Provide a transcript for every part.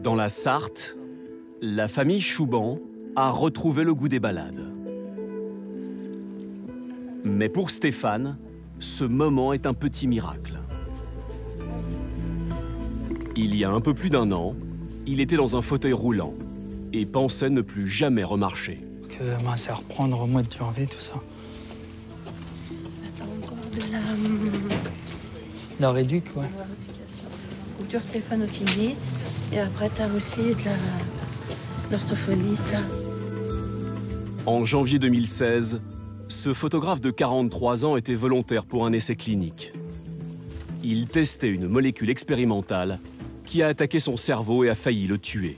Dans la Sarthe, la famille Chouban a retrouvé le goût des balades. Mais pour Stéphane, ce moment est un petit miracle. Il y a un peu plus d'1 an, il était dans un fauteuil roulant et pensait ne plus jamais remarcher. C'est à reprendre au mois de janvier, tout ça. Attends, encore de La réduc, ouais. la rééducation. Faut que tu retéléphones au kiné. Et après, tu as aussi de l'orthophoniste. En janvier 2016, ce photographe de 43 ans était volontaire pour un essai clinique. Il testait une molécule expérimentale qui a attaqué son cerveau et a failli le tuer.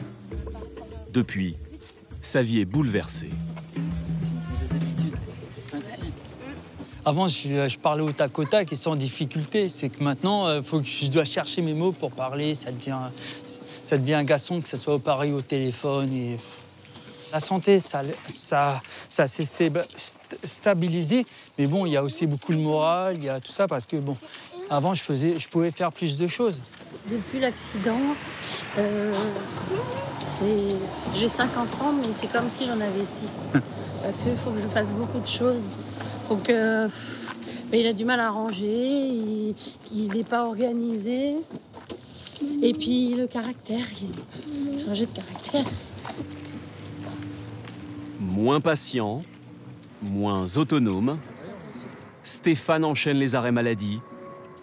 Depuis, sa vie est bouleversée. Avant, je parlais au tac et sans difficulté. C'est que maintenant, faut que je dois chercher mes mots pour parler. Ça devient agaçant que ça soit pareil au téléphone. Et... La santé, ça s'est stabilisé. Mais bon, il y a aussi beaucoup de morale, il y a tout ça. Parce que, bon, avant, je pouvais faire plus de choses. Depuis l'accident, j'ai 5 enfants, mais c'est comme si j'en avais 6. Parce qu'il faut que je fasse beaucoup de choses. Faut que... Mais il a du mal à ranger, il n'est pas organisé. Et puis le caractère, il a changé de caractère. Moins patient, moins autonome, Stéphane enchaîne les arrêts maladie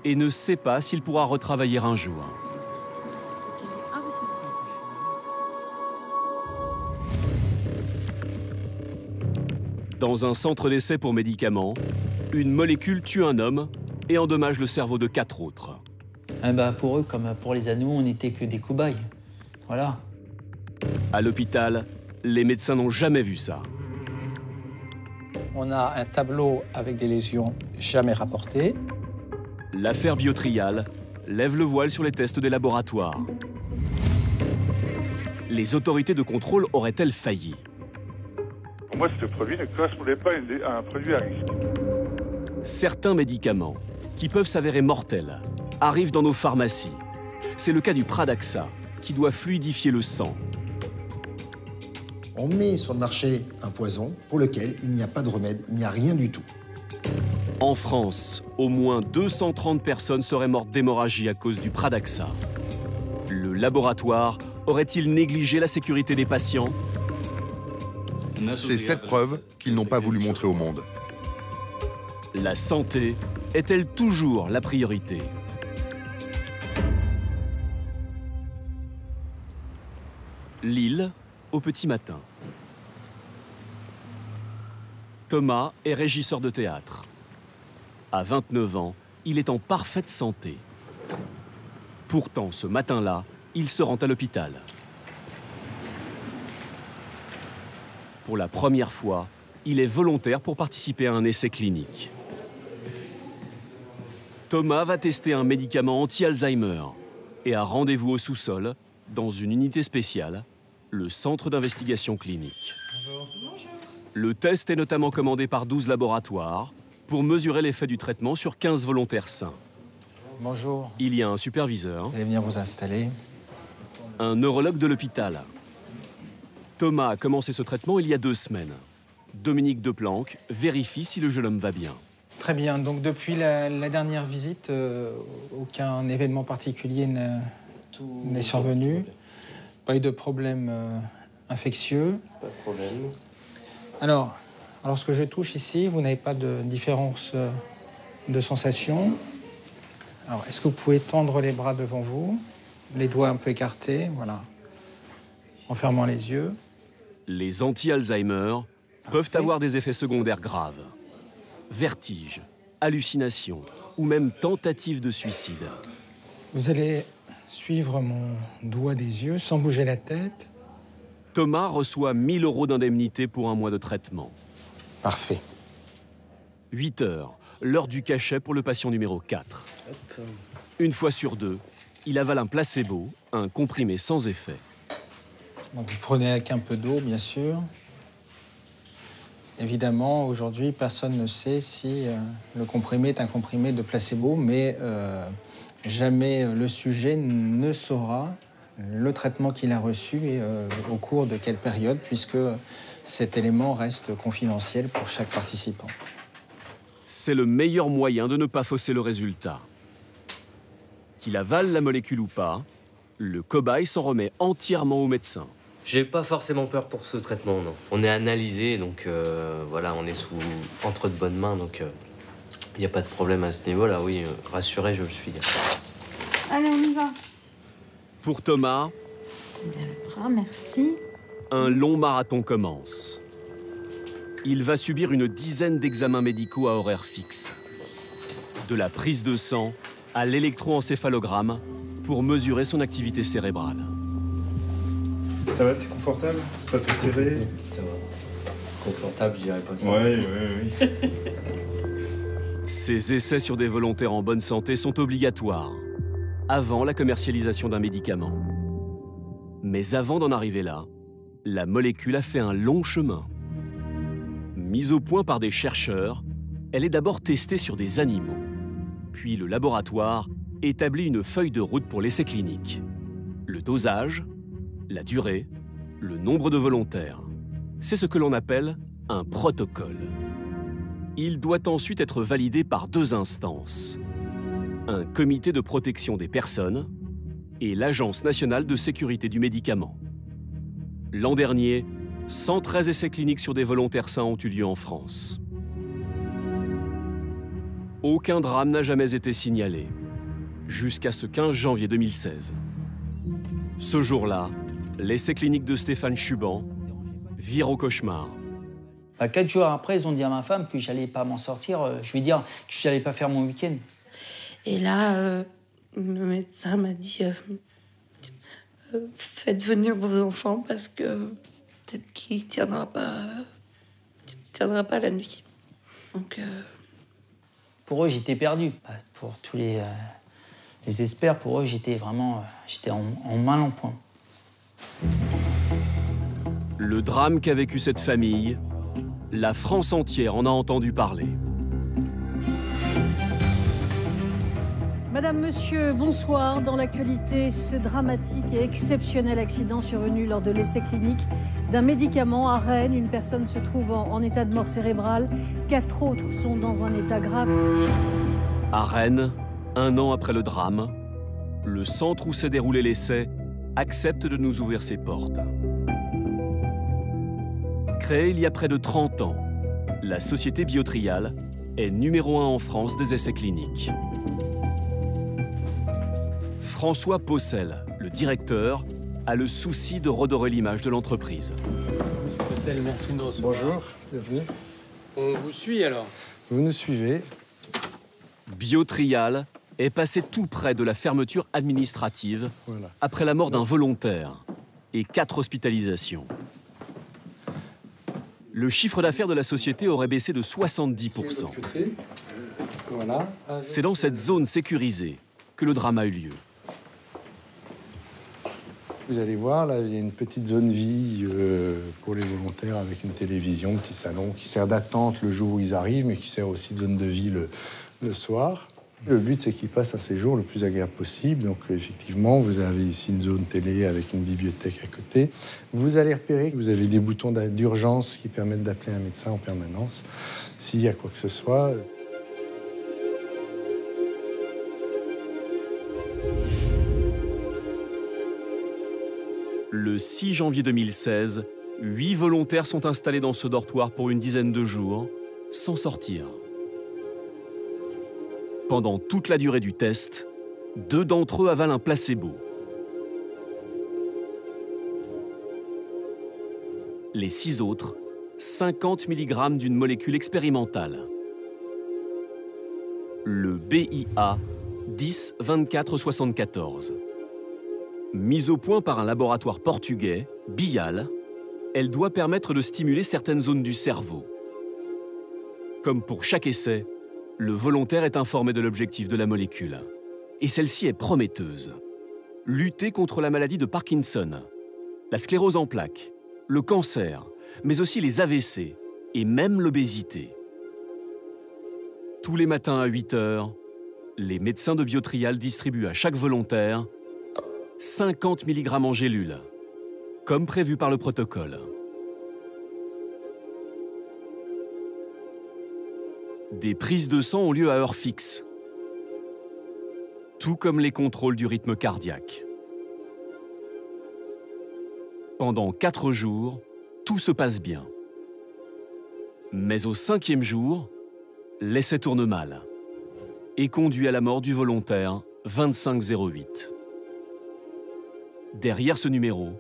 et ne sait pas s'il pourra retravailler un jour. Dans un centre d'essai pour médicaments, une molécule tue un homme et endommage le cerveau de 4 autres. Pour eux, comme pour les animaux, on n'était que des cobayes. Voilà. À l'hôpital, les médecins n'ont jamais vu ça. On a un tableau avec des lésions jamais rapportées. L'affaire Biotrial lève le voile sur les tests des laboratoires. Les autorités de contrôle auraient-elles failli? Pour moi, ce produit ne correspondait pas à un produit à risque. Certains médicaments, qui peuvent s'avérer mortels, arrivent dans nos pharmacies. C'est le cas du Pradaxa, qui doit fluidifier le sang. On met sur le marché un poison pour lequel il n'y a pas de remède, il n'y a rien du tout. En France, au moins 230 personnes seraient mortes d'hémorragie à cause du Pradaxa. Le laboratoire aurait-il négligé la sécurité des patients? C'est cette preuve qu'ils n'ont pas voulu montrer au monde. La santé est-elle toujours la priorité? Lille, au petit matin. Thomas est régisseur de théâtre. À 29 ans, il est en parfaite santé. Pourtant, ce matin-là, il se rend à l'hôpital. Pour la première fois, il est volontaire pour participer à un essai clinique. Thomas va tester un médicament anti-Alzheimer et a rendez-vous au sous-sol, dans une unité spéciale, le Centre d'investigation clinique. Bonjour. Le test est notamment commandé par 12 laboratoires pour mesurer l'effet du traitement sur 15 volontaires sains. Bonjour. Il y a un superviseur, Vous allez venir vous installer. un neurologue de l'hôpital. Thomas a commencé ce traitement il y a 2 semaines. Dominique Deplanque vérifie si le jeune homme va bien. Très bien. Donc, depuis la dernière visite, aucun événement particulier n'est survenu. Pas eu de problème infectieux. Pas de problème. Alors, lorsque je touche ici, vous n'avez pas de différence de sensation. Alors, est-ce que vous pouvez tendre les bras devant vous, les doigts un peu écartés, voilà, en fermant les yeux. Les anti-Alzheimer peuvent avoir des effets secondaires graves. Vertige, hallucinations ou même tentative de suicide. Vous allez suivre mon doigt des yeux sans bouger la tête. Thomas reçoit 1 000 € d'indemnité pour un mois de traitement. Parfait. 8 heures, l'heure du cachet pour le patient numéro 4. Une fois sur 2, il avale un placebo, un comprimé sans effet. Donc vous prenez avec un peu d'eau, bien sûr. Évidemment, aujourd'hui, personne ne sait si le comprimé est un comprimé de placebo, mais jamais le sujet ne saura le traitement qu'il a reçu et au cours de quelle période, puisque cet élément reste confidentiel pour chaque participant. C'est le meilleur moyen de ne pas fausser le résultat. Qu'il avale la molécule ou pas, le cobaye s'en remet entièrement au médecin. J'ai pas forcément peur pour ce traitement, non. On est analysé, donc voilà, on est entre de bonnes mains, donc il n'y a pas de problème à ce niveau-là. Oui, rassuré, je le suis. Allez, on y va. Pour Thomas, Bien le bras, merci. un long marathon commence. Il va subir une dizaine d'examens médicaux à horaire fixe. De la prise de sang à l'électroencéphalogramme pour mesurer son activité cérébrale. Ça va, c'est confortable? C'est pas trop serré? Ça va. Confortable, je dirais pas ça. Oui. Ces essais sur des volontaires en bonne santé sont obligatoires, avant la commercialisation d'un médicament. Mais avant d'en arriver là, la molécule a fait un long chemin. Mise au point par des chercheurs, elle est d'abord testée sur des animaux. Puis le laboratoire établit une feuille de route pour l'essai clinique. Le dosage, la durée, le nombre de volontaires. C'est ce que l'on appelle un protocole. Il doit ensuite être validé par 2 instances. Un comité de protection des personnes et l'Agence nationale de sécurité du médicament. L'an dernier, 113 essais cliniques sur des volontaires sains ont eu lieu en France. Aucun drame n'a jamais été signalé, jusqu'à ce 15 janvier 2016. Ce jour-là, l'essai clinique de Stéphane Chuban vire au cauchemar. 4 jours après, ils ont dit à ma femme que j'allais pas m'en sortir. Je lui ai dit que j'allais pas faire mon week-end. Et là, le médecin m'a dit faites venir vos enfants parce que peut-être qu'il ne tiendra pas la nuit. Donc, Pour eux, j'étais perdu. Pour tous les experts, pour eux, j'étais en mal en point. Le drame qu'a vécu cette famille, la France entière en a entendu parler. Madame, monsieur, bonsoir. Dans l'actualité, ce dramatique et exceptionnel accident survenu lors de l'essai clinique d'un médicament à Rennes. Une personne se trouve en état de mort cérébrale. 4 autres sont dans un état grave. À Rennes, 1 an après le drame, le centre où s'est déroulé l'essai accepte de nous ouvrir ses portes. Créée il y a près de 30 ans, la société Biotrial est numéro 1 en France des essais cliniques. François Possel, le directeur, a le souci de redorer l'image de l'entreprise. Monsieur Possel, merci de nous recevoir. Bonjour, bienvenue. On vous suit alors? Vous nous suivez. Biotrial est passé tout près de la fermeture administrative après la mort d'un volontaire et 4 hospitalisations. Le chiffre d'affaires de la société aurait baissé de 70%. C'est dans cette zone sécurisée que le drame a eu lieu. Vous allez voir, là, il y a une petite zone vie pour les volontaires avec une télévision, petit salon qui sert d'attente le jour où ils arrivent, mais qui sert aussi de zone de vie le soir. Le but, c'est qu'ils passent un séjour le plus agréable possible. Donc, effectivement, vous avez ici une zone télé avec une bibliothèque à côté. Vous allez repérer que vous avez des boutons d'urgence qui permettent d'appeler un médecin en permanence s'il y a quoi que ce soit. Le 6 janvier 2016, 8 volontaires sont installés dans ce dortoir pour une dizaine de jours, sans sortir. Pendant toute la durée du test, 2 d'entre eux avalent un placebo. Les 6 autres, 50 mg d'une molécule expérimentale. Le BIA 10-24-74. Mise au point par un laboratoire portugais, Bial, elle doit permettre de stimuler certaines zones du cerveau. Comme pour chaque essai, le volontaire est informé de l'objectif de la molécule. Et celle-ci est prometteuse. Lutter contre la maladie de Parkinson, la sclérose en plaques, le cancer, mais aussi les AVC et même l'obésité. Tous les matins à 8 h, les médecins de Biotrial distribuent à chaque volontaire 50 mg en gélule, comme prévu par le protocole. Des prises de sang ont lieu à heure fixe, tout comme les contrôles du rythme cardiaque. Pendant 4 jours, tout se passe bien. Mais au 5e jour, l'essai tourne mal et conduit à la mort du volontaire 2508. Derrière ce numéro,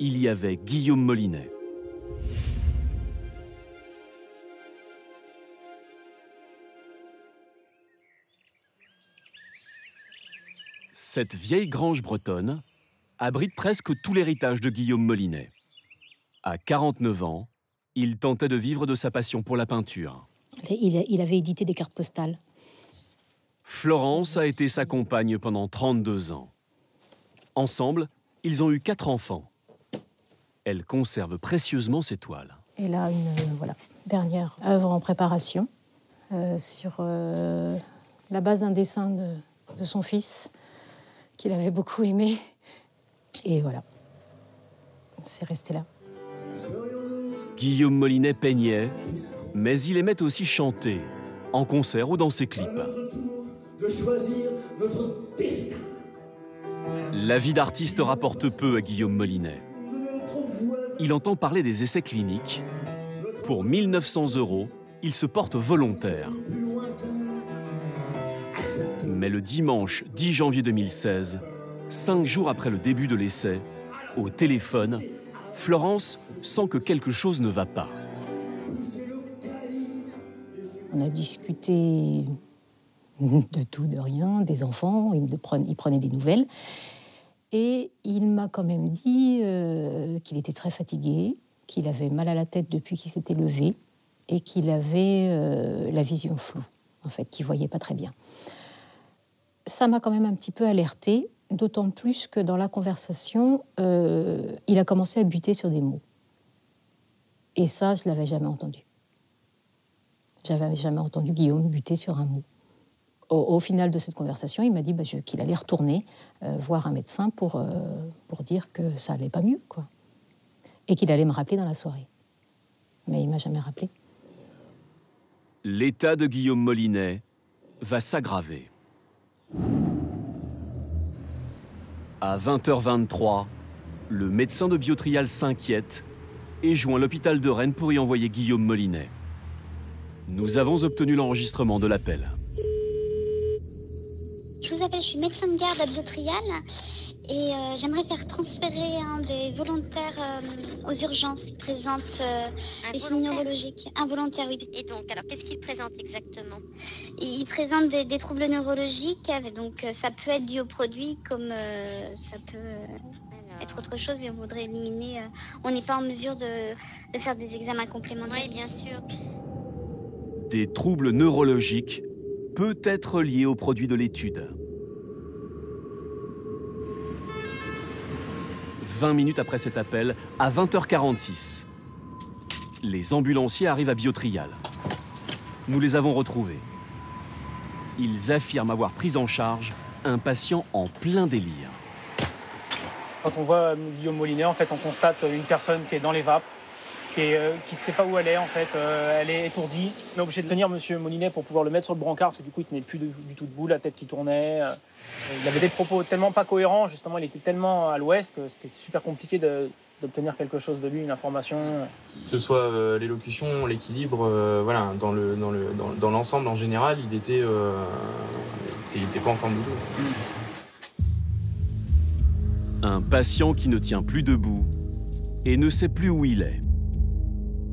il y avait Guillaume Molinet. Cette vieille grange bretonne abrite presque tout l'héritage de Guillaume Molinet. À 49 ans, il tentait de vivre de sa passion pour la peinture. Il avait édité des cartes postales. Florence a été sa compagne pendant 32 ans. Ensemble, ils ont eu 4 enfants. Elle conserve précieusement ses toiles. Et là, une dernière œuvre en préparation sur la base d'un dessin de son fils qu'il avait beaucoup aimé. Et voilà, c'est resté là. Guillaume Molinet peignait, mais il aimait aussi chanter, en concert ou dans ses clips. La vie d'artiste rapporte peu à Guillaume Molinet. Il entend parler des essais cliniques. Pour 1 900 €, il se porte volontaire. Mais le dimanche 10 janvier 2016, 5 jours après le début de l'essai, au téléphone, Florence sent que quelque chose ne va pas. On a discuté de tout, de rien, des enfants, il prenait des nouvelles. Et il m'a quand même dit qu'il était très fatigué, qu'il avait mal à la tête depuis qu'il s'était levé et qu'il avait la vision floue, en fait, qu'il ne voyait pas très bien. Ça m'a quand même un petit peu alertée, d'autant plus que dans la conversation, il a commencé à buter sur des mots. Et ça, je ne l'avais jamais entendu. J'avais jamais entendu Guillaume buter sur un mot. Au final de cette conversation, il m'a dit qu'il allait retourner voir un médecin pour dire que ça allait pas mieux, quoi. Et qu'il allait me rappeler dans la soirée. Mais il m'a jamais rappelé. L'état de Guillaume Molinet va s'aggraver. À 20h23, le médecin de Biotrial s'inquiète et joint l'hôpital de Rennes pour y envoyer Guillaume Molinet. Nous avons obtenu l'enregistrement de l'appel. Je vous appelle, je suis médecin de garde à Biotrial et j'aimerais faire transférer un des volontaires aux urgences qui présente des signes neurologiques. Un volontaire, oui. Et donc, alors qu'est-ce qu'il présente exactement? Il présente des troubles neurologiques, donc ça peut être dû au produit comme ça peut être autre chose et on voudrait éliminer. On n'est pas en mesure de faire des examens complémentaires. Oui, bien sûr. Des troubles neurologiques peut être liés au produit de l'étude. 20 minutes après cet appel, à 20h46, les ambulanciers arrivent à Biotrial. Nous les avons retrouvés. Ils affirment avoir pris en charge un patient en plein délire. Quand on voit Guillaume Molinet, en fait, on constate une personne qui est dans les vapes, qui ne sait pas où elle est, en fait. Elle est étourdie. On est obligé de tenir M. Molinet pour pouvoir le mettre sur le brancard, parce que du coup, il tenait plus du tout debout, la tête qui tournait. Il avait des propos tellement pas cohérents, justement, il était tellement à l'ouest que c'était super compliqué d'obtenir quelque chose de lui, une information. Que ce soit l'élocution, l'équilibre, voilà, dans l'ensemble en général, il était pas en forme du tout. Un patient qui ne tient plus debout et ne sait plus où il est.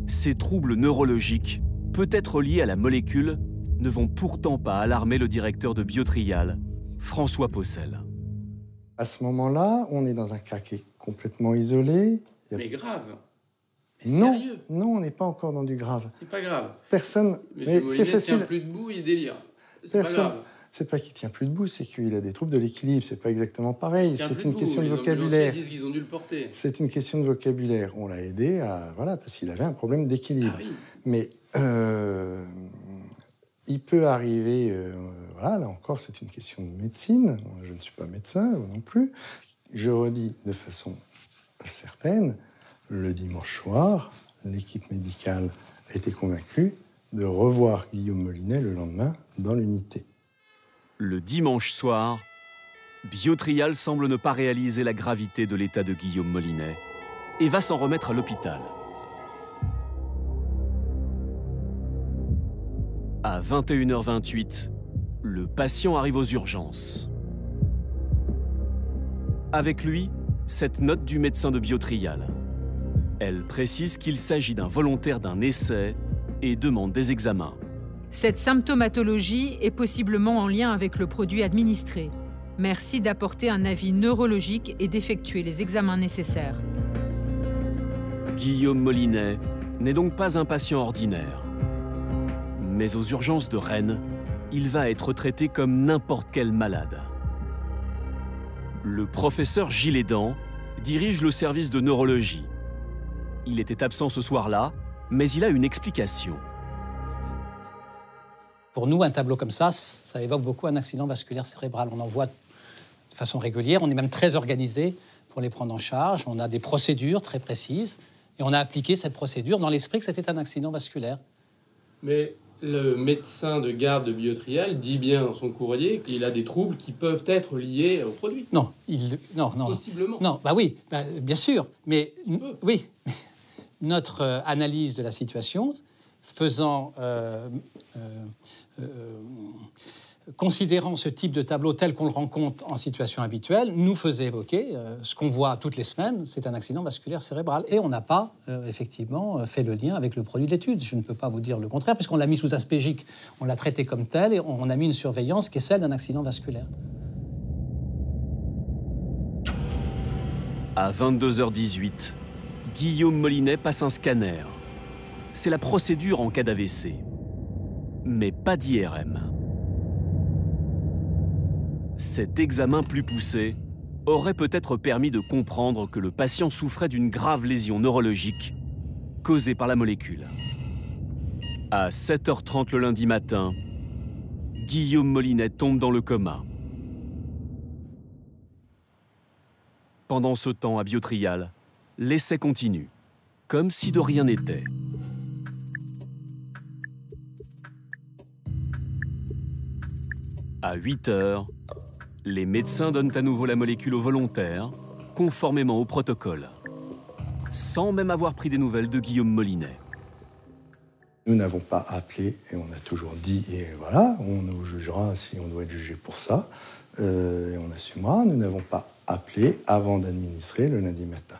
Ces troubles neurologiques, peut-être liés à la molécule, ne vont pourtant pas alarmer le directeur de Biotrial, François Possel. À ce moment-là, on est dans un cas qui est complètement isolé. Mais grave. Non, sérieux. non, on n'est pas encore dans du grave. C'est pas grave. Personne. Mais c'est facile. Tient plus debout, il délire. C'est pas grave. C'est pas qu'il tient plus debout, c'est qu'il a des troubles de l'équilibre. C'est pas exactement pareil. C'est une question de vocabulaire. Ils disent qu'ils ont dû le porter. C'est une question de vocabulaire. On l'a aidé à parce qu'il avait un problème d'équilibre. Ah oui. Mais il peut arriver. Là encore, c'est une question de médecine. Je ne suis pas médecin non plus. Je redis de façon certaine, le dimanche soir, l'équipe médicale a été convaincue de revoir Guillaume Molinet le lendemain dans l'unité. Le dimanche soir, Biotrial semble ne pas réaliser la gravité de l'état de Guillaume Molinet et va s'en remettre à l'hôpital. À 21h28, le patient arrive aux urgences. Avec lui, cette note du médecin de Biotrial. Elle précise qu'il s'agit d'un volontaire d'un essai et demande des examens. Cette symptomatologie est possiblement en lien avec le produit administré. Merci d'apporter un avis neurologique et d'effectuer les examens nécessaires. Guillaume Molinet n'est donc pas un patient ordinaire. Mais aux urgences de Rennes, il va être traité comme n'importe quel malade. Le professeur Gilles Aidant dirige le service de neurologie. Il était absent ce soir-là, mais il a une explication. Pour nous, un tableau comme ça évoque beaucoup un accident vasculaire cérébral. On en voit de façon régulière, on est même très organisé pour les prendre en charge. On a des procédures très précises et on a appliqué cette procédure dans l'esprit que c'était un accident vasculaire. Mais le médecin de garde de Biotrial dit bien dans son courrier qu'il a des troubles qui peuvent être liés au produit. Non, non. Possiblement. Non, bah oui, bien sûr. Mais oui, notre analyse de la situation, considérant ce type de tableau tel qu'on le rencontre en situation habituelle, nous faisait évoquer ce qu'on voit toutes les semaines, c'est un accident vasculaire cérébral. Et on n'a pas, effectivement, fait le lien avec le produit de l'étude. Je ne peux pas vous dire le contraire, puisqu'on l'a mis sous aspégique. On l'a traité comme tel et on a mis une surveillance qui est celle d'un accident vasculaire. À 22h18, Guillaume Molinet passe un scanner. C'est la procédure en cas d'AVC, mais pas d'IRM. Cet examen plus poussé aurait peut-être permis de comprendre que le patient souffrait d'une grave lésion neurologique causée par la molécule. À 7h30 le lundi matin, Guillaume Molinet tombe dans le coma. Pendant ce temps, à Biotrial, l'essai continue, comme si de rien n'était. À 8h, les médecins donnent à nouveau la molécule au volontaire, conformément au protocole, sans même avoir pris des nouvelles de Guillaume Molinet. Nous n'avons pas appelé, et on a toujours dit, et voilà, on nous jugera si on doit être jugé pour ça, et on assumera. Nous n'avons pas appelé avant d'administrer le lundi matin.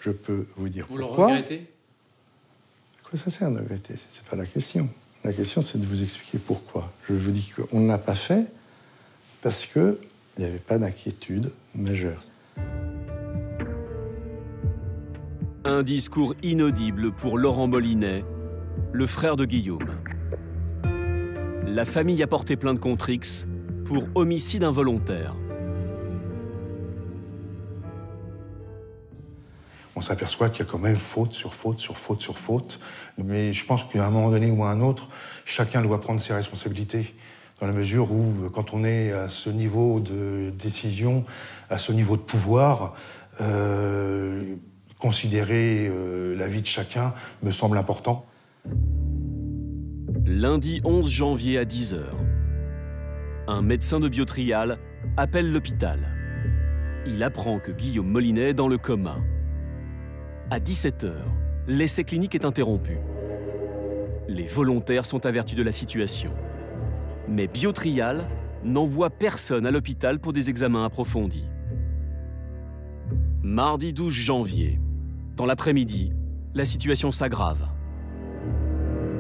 Je peux vous dire pourquoi. Vous le regrettez ? À quoi ça sert de regretter ? C'est pas la question. La question, c'est de vous expliquer pourquoi. Je vous dis qu'on ne l'a pas fait parce qu'il n'y avait pas d'inquiétude majeure. Un discours inaudible pour Laurent Molinet, le frère de Guillaume. La famille a porté plainte contre X pour homicide involontaire. On s'aperçoit qu'il y a quand même faute sur faute sur faute sur faute. Mais je pense qu'à un moment donné ou à un autre, chacun doit prendre ses responsabilités. Dans la mesure où, quand on est à ce niveau de décision, à ce niveau de pouvoir, considérer la vie de chacun me semble important. Lundi 11 janvier à 10h, un médecin de Biotrial appelle l'hôpital. Il apprend que Guillaume Molinet est dans le coma. À 17h, l'essai clinique est interrompu. Les volontaires sont avertis de la situation. Mais Biotrial n'envoie personne à l'hôpital pour des examens approfondis. Mardi 12 janvier, dans l'après-midi, la situation s'aggrave.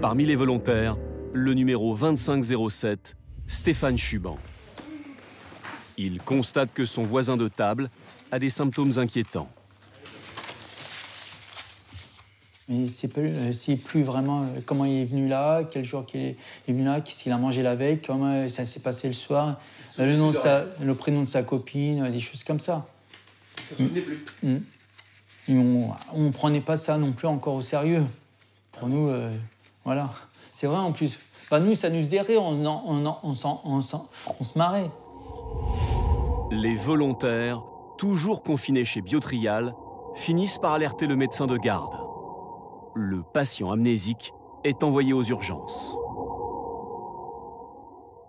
Parmi les volontaires, le numéro 2507, Stéphane Chuban. Il constate que son voisin de table a des symptômes inquiétants. Mais c'est plus vraiment comment il est venu là, quel jour qu'il est venu là, qu'est-ce qu'il a mangé la veille, comment ça s'est passé le soir, le prénom de sa copine, des choses comme ça. Il ne se souvenait plus. On ne prenait pas ça non plus encore au sérieux. Pour nous, voilà. C'est vrai en plus. Bah, nous, ça nous faisait rire, on se marrait. Les volontaires toujours confinés chez Biotrial, finissent par alerter le médecin de garde. Le patient amnésique est envoyé aux urgences.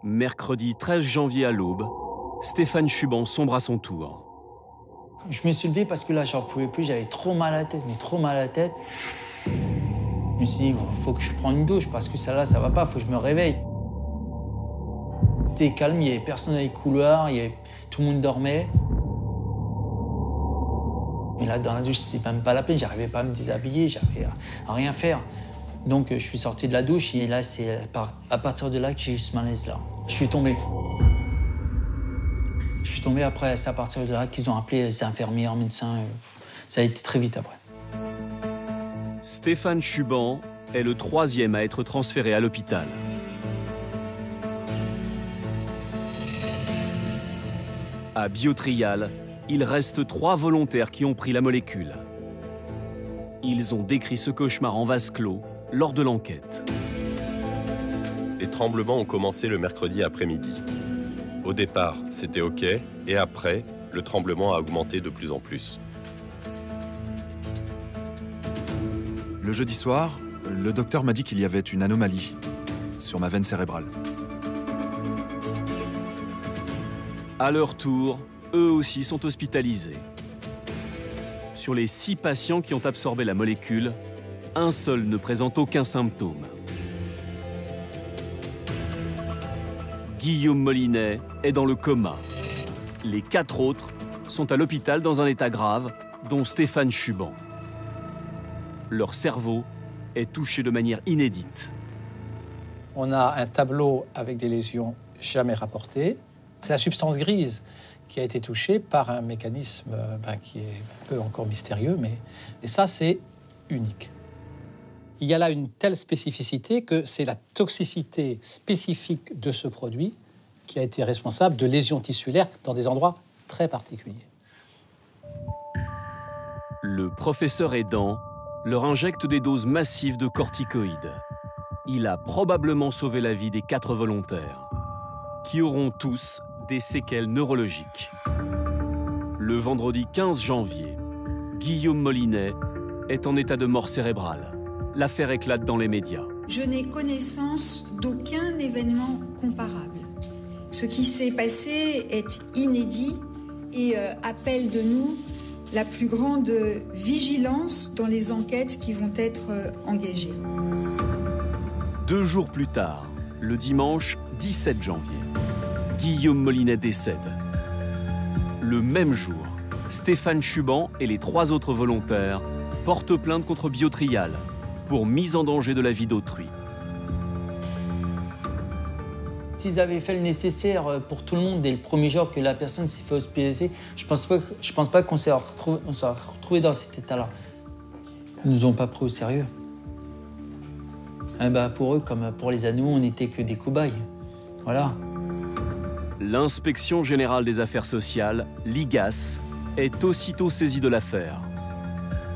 Mercredi 13 janvier à l'aube, Stéphane Chuban sombre à son tour. Je me suis levé parce que là, j'en pouvais plus, j'avais trop mal à la tête, mais trop mal à la tête. Je me suis dit, il faut que je prenne une douche parce que ça là, ça va pas, il faut que je me réveille. C'était calme, il n'y avait personne dans les couloirs, tout le monde dormait. Mais là, dans la douche, c'était même pas la peine, j'arrivais pas à me déshabiller, j'arrivais à rien faire. Donc, je suis sorti de la douche et là, c'est à partir de là que j'ai eu ce malaise-là. Je suis tombé. Je suis tombé après, c'est à partir de là qu'ils ont appelé les infirmières, médecins. Ça a été très vite après. Stéphane Chuban est le 3e à être transféré à l'hôpital. À Biotrial, il reste 3 volontaires qui ont pris la molécule. Ils ont décrit ce cauchemar en vase clos lors de l'enquête. Les tremblements ont commencé le mercredi après-midi. Au départ, c'était OK, et après, le tremblement a augmenté de plus en plus. Le jeudi soir, le docteur m'a dit qu'il y avait une anomalie sur ma veine cérébrale. À leur tour, eux aussi sont hospitalisés. Sur les 6 patients qui ont absorbé la molécule, un seul ne présente aucun symptôme. Guillaume Molinet est dans le coma. Les 4 autres sont à l'hôpital dans un état grave, dont Stéphane Chuban. Leur cerveau est touché de manière inédite. On a un tableau avec des lésions jamais rapportées. C'est la substance grise qui a été touchée par un mécanisme qui est un peu encore mystérieux, et ça, c'est unique. Il y a là une telle spécificité que c'est la toxicité spécifique de ce produit qui a été responsable de lésions tissulaires dans des endroits très particuliers. Le professeur aidant leur injecte des doses massives de corticoïdes. Il a probablement sauvé la vie des 4 volontaires, qui auront tous des séquelles neurologiques. Le vendredi 15 janvier, Guillaume Molinet est en état de mort cérébrale. L'affaire éclate dans les médias. Je n'ai connaissance d'aucun événement comparable. Ce qui s'est passé est inédit et appelle de nous la plus grande vigilance dans les enquêtes qui vont être engagées. 2 jours plus tard, le dimanche 17 janvier, Guillaume Molinet décède. Le même jour, Stéphane Chuban et les 3 autres volontaires portent plainte contre Biotrial pour mise en danger de la vie d'autrui. S'ils avaient fait le nécessaire pour tout le monde dès le premier jour que la personne s'est fait hospitaliser, je pense pas qu'on s'est retrouvé dans cet état-là. Ils nous ont pas pris au sérieux. Pour eux, comme pour les animaux, on n'était que des cobayes. Voilà. L'Inspection générale des affaires sociales, l'IGAS, est aussitôt saisie de l'affaire.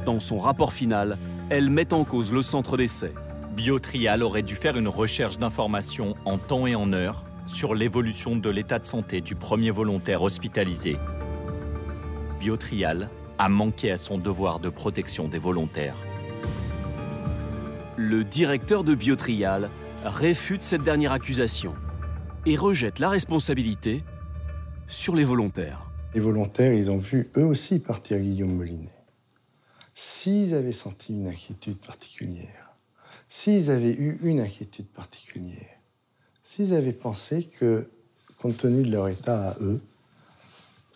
Dans son rapport final, elle met en cause le centre d'essai. Biotrial aurait dû faire une recherche d'informations en temps et en heure sur l'évolution de l'état de santé du premier volontaire hospitalisé. Biotrial a manqué à son devoir de protection des volontaires. Le directeur de Biotrial réfute cette dernière accusation et rejette la responsabilité sur les volontaires. Les volontaires, ils ont vu eux aussi partir Guillaume Molinet. S'ils avaient senti une inquiétude particulière, s'ils avaient eu une inquiétude particulière, s'ils avaient pensé que, compte tenu de leur état à eux,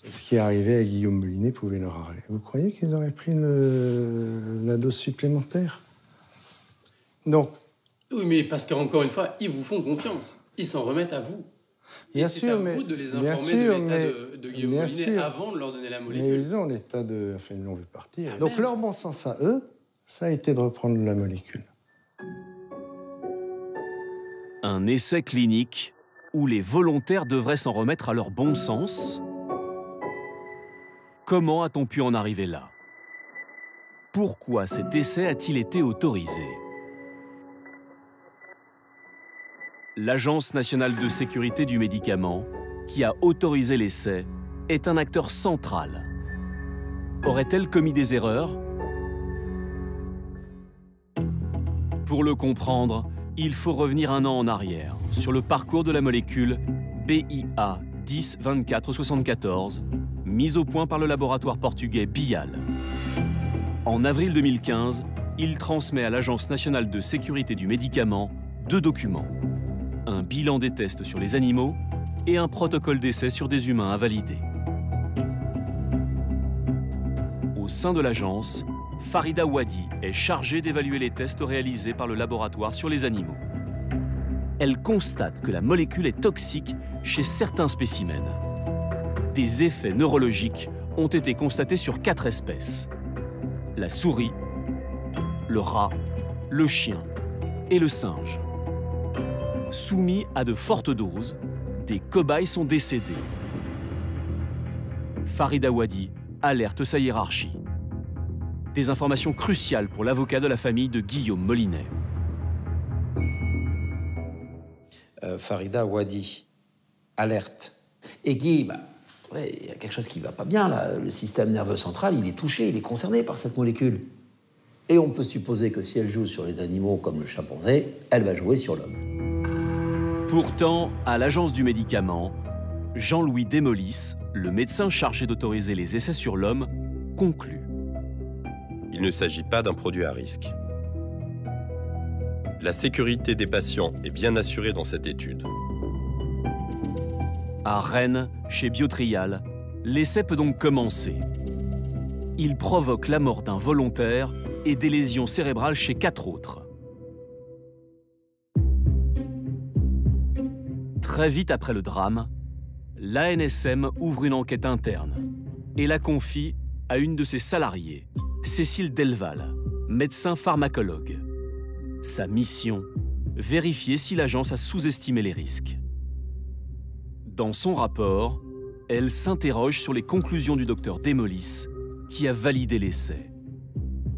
ce qui est arrivé à Guillaume Molinet pouvait leur arriver, vous croyez qu'ils auraient pris la dose supplémentaire? Donc, oui, mais parce qu'encore une fois, ils vous font confiance. Ils s'en remettent à vous. Bien c'est sûr, à mais vous de les informer de l'état de Guillaume Molinet avant de leur donner la molécule. Mais ils ont l'état de... Enfin, ils l'ont vu partir. Donc leur bon sens à eux, ça a été de reprendre la molécule. Un essai clinique où les volontaires devraient s'en remettre à leur bon sens? Comment a-t-on pu en arriver là? Pourquoi cet essai a-t-il été autorisé? L'Agence nationale de sécurité du médicament, qui a autorisé l'essai, est un acteur central. Aurait-elle commis des erreurs? Pour le comprendre, il faut revenir un an en arrière, sur le parcours de la molécule BIA 102474, mise au point par le laboratoire portugais BIAL. En avril 2015, il transmet à l'Agence nationale de sécurité du médicament 2 documents. Un bilan des tests sur les animaux et un protocole d'essai sur des humains à valider. Au sein de l'agence, Farida Wadi est chargée d'évaluer les tests réalisés par le laboratoire sur les animaux. Elle constate que la molécule est toxique chez certains spécimens. Des effets neurologiques ont été constatés sur 4 espèces. La souris, le rat, le chien et le singe. Soumis à de fortes doses, des cobayes sont décédés. Farida Wadi alerte sa hiérarchie. Des informations cruciales pour l'avocat de la famille de Guillaume Molinet. Farida Wadi, alerte. Et Guy, il y a quelque chose qui ne va pas bien, là. Le système nerveux central, il est touché, il est concerné par cette molécule. Et on peut supposer que si elle joue sur les animaux comme le chimpanzé, elle va jouer sur l'homme. Pourtant, à l'agence du médicament, Jean-Louis Desmolis, le médecin chargé d'autoriser les essais sur l'homme, conclut. Il ne s'agit pas d'un produit à risque. La sécurité des patients est bien assurée dans cette étude. À Rennes, chez Biotrial, l'essai peut donc commencer. Il provoque la mort d'un volontaire et des lésions cérébrales chez 4 autres. Très vite après le drame, l'ANSM ouvre une enquête interne et la confie à une de ses salariées, Cécile Delval, médecin pharmacologue. Sa mission, vérifier si l'agence a sous-estimé les risques. Dans son rapport, elle s'interroge sur les conclusions du docteur Desmolis, qui a validé l'essai.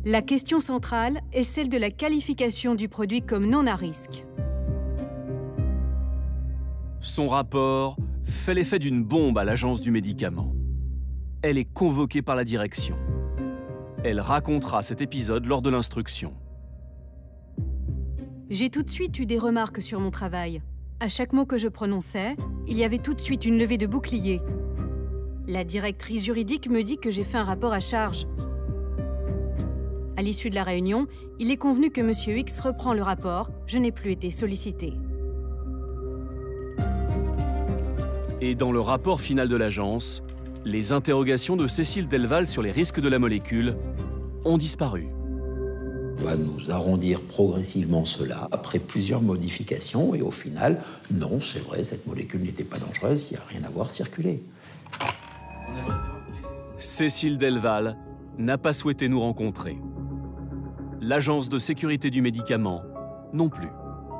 La question centrale est celle de la qualification du produit comme non à risque. Son rapport fait l'effet d'une bombe à l'agence du médicament. Elle est convoquée par la direction. Elle racontera cet épisode lors de l'instruction. J'ai tout de suite eu des remarques sur mon travail. À chaque mot que je prononçais, il y avait tout de suite une levée de bouclier. La directrice juridique me dit que j'ai fait un rapport à charge. À l'issue de la réunion, il est convenu que M. X reprend le rapport. Je n'ai plus été sollicitée. Et dans le rapport final de l'agence, les interrogations de Cécile Delval sur les risques de la molécule ont disparu. On va nous arrondir progressivement cela après plusieurs modifications et au final, non, c'est vrai, cette molécule n'était pas dangereuse, il n'y a rien à voir circuler. Cécile Delval n'a pas souhaité nous rencontrer. L'agence de sécurité du médicament non plus.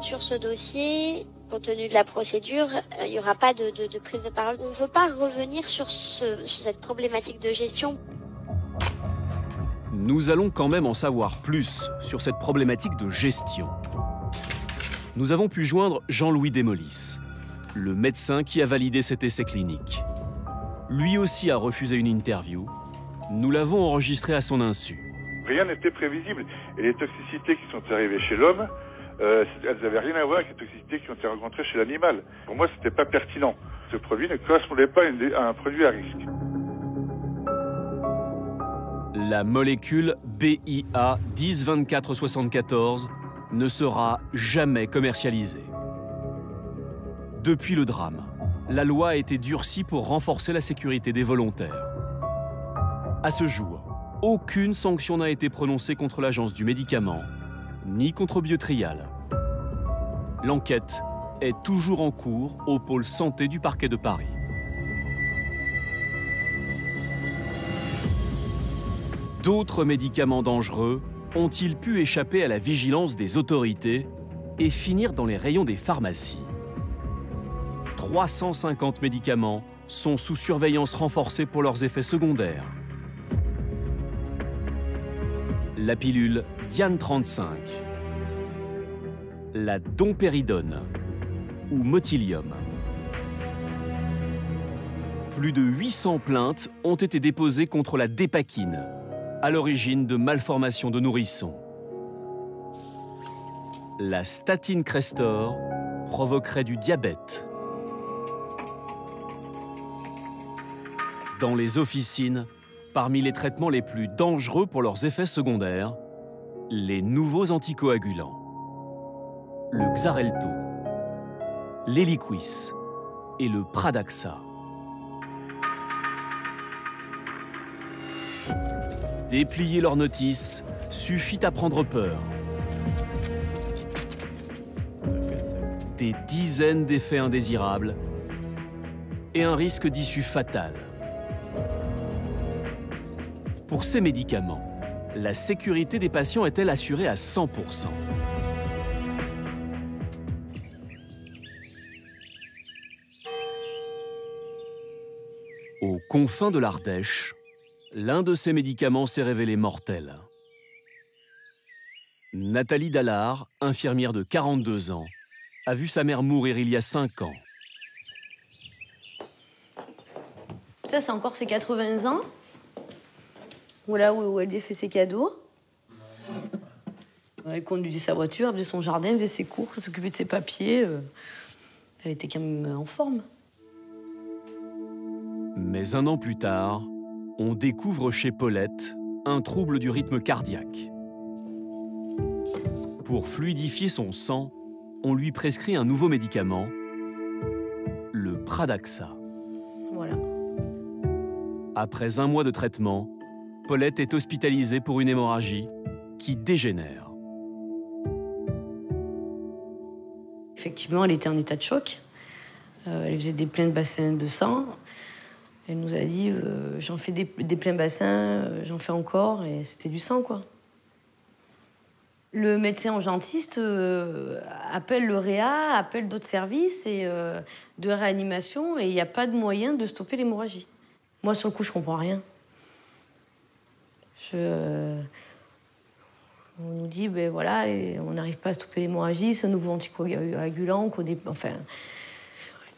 Sur ce dossier, compte tenu de la procédure, il n'y aura pas de prise de parole. On ne veut pas revenir sur cette problématique de gestion. Nous allons quand même en savoir plus sur cette problématique de gestion. Nous avons pu joindre Jean-Louis Desmolis, le médecin qui a validé cet essai clinique. Lui aussi a refusé une interview. Nous l'avons enregistré à son insu. Rien n'était prévisible. Et les toxicités qui sont arrivées chez l'homme, elles n'avaient rien à voir avec les toxicités qui ont été rencontrées chez l'animal. Pour moi, ce n'était pas pertinent. Ce produit ne correspondait pas à un produit à risque. La molécule BIA 102474 ne sera jamais commercialisée. Depuis le drame, la loi a été durcie pour renforcer la sécurité des volontaires. À ce jour, aucune sanction n'a été prononcée contre l'agence du médicament, ni contre Biotrial. L'enquête est toujours en cours au pôle santé du parquet de Paris. D'autres médicaments dangereux ont-ils pu échapper à la vigilance des autorités et finir dans les rayons des pharmacies? 350 médicaments sont sous surveillance renforcée pour leurs effets secondaires. La pilule Diane 35, la dompéridone ou Motilium. Plus de 800 plaintes ont été déposées contre la dépakine, à l'origine de malformations de nourrissons. La statine Crestor provoquerait du diabète. Dans les officines, parmi les traitements les plus dangereux pour leurs effets secondaires, les nouveaux anticoagulants. Le Xarelto, l'Eliquis et le Pradaxa. Déplier leur notice suffit à prendre peur. Des dizaines d'effets indésirables et un risque d'issue fatale. Pour ces médicaments, la sécurité des patients est-elle assurée à 100%? Aux confins de l'Ardèche, l'un de ces médicaments s'est révélé mortel. Nathalie Dallard, infirmière de 42 ans, a vu sa mère mourir il y a 5 ans. Ça, c'est encore ses 80 ans. Voilà où elle fait ses cadeaux. Elle conduisait sa voiture, elle faisait son jardin, elle faisait ses courses, elle s'occupait de ses papiers. Elle était quand même en forme. Mais 1 an plus tard, on découvre chez Paulette un trouble du rythme cardiaque. Pour fluidifier son sang, on lui prescrit un nouveau médicament, le Pradaxa. Voilà. Après 1 mois de traitement, Paulette est hospitalisée pour une hémorragie qui dégénère. Effectivement, elle était en état de choc. Elle faisait des pleins bassins de sang. Elle nous a dit j'en fais des pleins bassins, j'en fais encore, et c'était du sang, quoi. Le médecin urgentiste appelle le Réa, appelle d'autres services et, de réanimation, et il n'y a pas de moyen de stopper l'hémorragie. Moi, sur le coup, je comprends rien. On nous dit, ben voilà, on n'arrive pas à stopper l'hémorragie, c'est un nouveau anticoagulant, enfin,